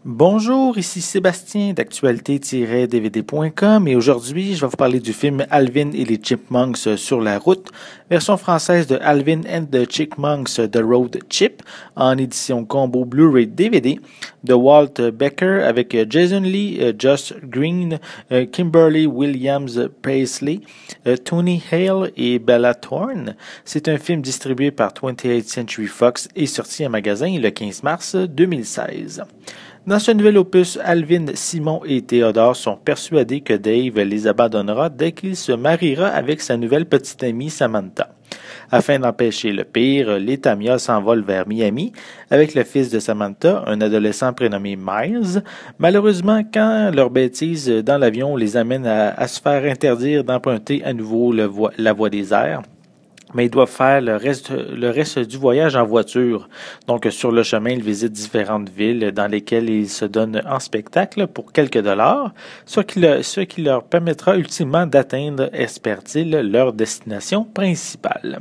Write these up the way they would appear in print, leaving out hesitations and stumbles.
Bonjour, ici Sébastien d'actualité-dvd.com et aujourd'hui je vais vous parler du film Alvin et les Chipmunks sur la route, version française de Alvin and the Chipmunks The Road Chip en édition combo Blu-ray DVD de Walt Becker avec Jason Lee, Josh Green, Kimberly Williams Paisley, Tony Hale et Bella Thorne. C'est un film distribué par 28th Century Fox et sorti en magasin le 15 mars 2016. Dans ce nouvel opus, Alvin, Simon et Théodore sont persuadés que Dave les abandonnera dès qu'il se mariera avec sa nouvelle petite amie Samantha. Afin d'empêcher le pire, les Tamiya s'envolent vers Miami avec le fils de Samantha, un adolescent prénommé Miles. Malheureusement, quand leur bêtise dans l'avion les amène à se faire interdire d'emprunter à nouveau la voie des airs, mais ils doivent faire le reste du voyage en voiture. Donc, sur le chemin, ils visitent différentes villes dans lesquelles ils se donnent en spectacle pour quelques dollars, ce qui leur permettra ultimement d'atteindre, espèrent-ils, leur destination principale.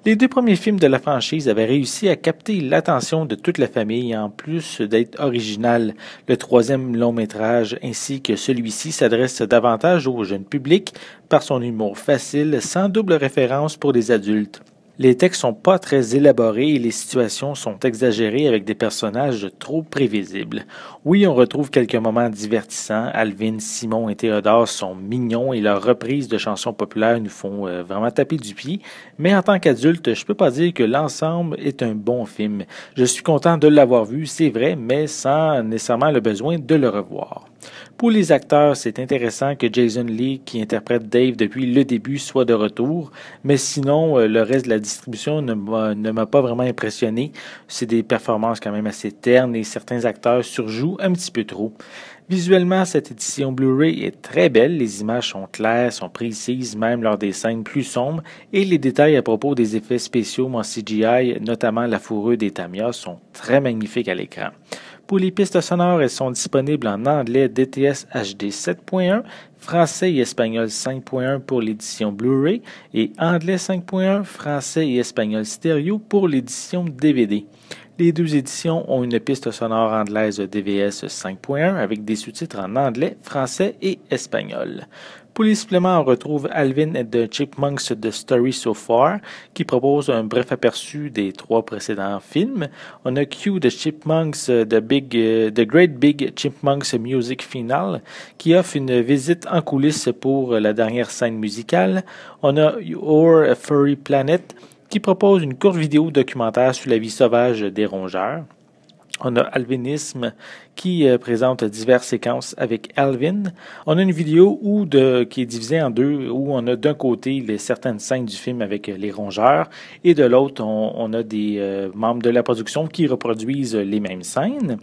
Les deux premiers films de la franchise avaient réussi à capter l'attention de toute la famille, en plus d'être original. Le troisième long métrage ainsi que celui-ci s'adresse davantage au jeune public par son humour facile, sans double référence pour les adultes. Les textes sont pas très élaborés et les situations sont exagérées avec des personnages trop prévisibles. Oui, on retrouve quelques moments divertissants. Alvin, Simon et Théodore sont mignons et leurs reprises de chansons populaires nous font vraiment taper du pied. Mais en tant qu'adulte, je peux pas dire que l'ensemble est un bon film. Je suis content de l'avoir vu, c'est vrai, mais sans nécessairement le besoin de le revoir. Pour les acteurs, c'est intéressant que Jason Lee, qui interprète Dave depuis le début, soit de retour, mais sinon, le reste de la distribution ne m'a pas vraiment impressionné. C'est des performances quand même assez ternes et certains acteurs surjouent un petit peu trop. Visuellement, cette édition Blu-ray est très belle, les images sont claires, sont précises, même lors des scènes plus sombres, et les détails à propos des effets spéciaux en CGI, notamment la fourrure des Tamiya, sont très magnifiques à l'écran. Pour les pistes sonores, elles sont disponibles en anglais DTS HD 7.1, français et espagnol 5.1 pour l'édition Blu-ray et anglais 5.1, français et espagnol stéréo pour l'édition DVD. Les deux éditions ont une piste sonore anglaise DVS 5.1 avec des sous-titres en anglais, français et espagnol. Pour les suppléments, on retrouve Alvin and the Chipmunks The Story So Far, qui propose un bref aperçu des trois précédents films. On a Q The Chipmunks, The Great Big Chipmunks Music Final, qui offre une visite en coulisses pour la dernière scène musicale. On a Our Furry Planet, qui propose une courte vidéo documentaire sur la vie sauvage des rongeurs. On a Alvinisme qui présente diverses séquences avec Alvin. On a une vidéo qui est divisée en deux, où on a d'un côté certaines scènes du film avec les rongeurs et de l'autre, on a des membres de la production qui reproduisent les mêmes scènes.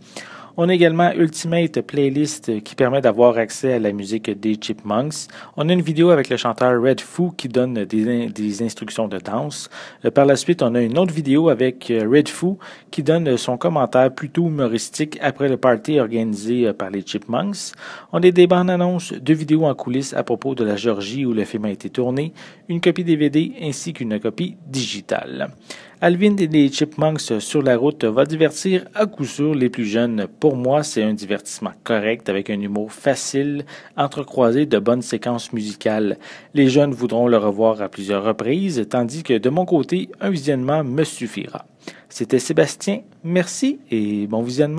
On a également Ultimate Playlist qui permet d'avoir accès à la musique des Chipmunks. On a une vidéo avec le chanteur Red Foo qui donne des instructions de danse. Par la suite, on a une autre vidéo avec Red Foo qui donne son commentaire plutôt humoristique après le party organisé par les Chipmunks. On a des bandes annonces, deux vidéos en coulisses à propos de la Géorgie où le film a été tourné, une copie DVD ainsi qu'une copie digitale. Alvin et les Chipmunks sur la route va divertir à coup sûr les plus jeunes. Pour moi, c'est un divertissement correct avec un humour facile, entrecroisé de bonnes séquences musicales. Les jeunes voudront le revoir à plusieurs reprises, tandis que de mon côté, un visionnement me suffira. C'était Sébastien, merci et bon visionnement.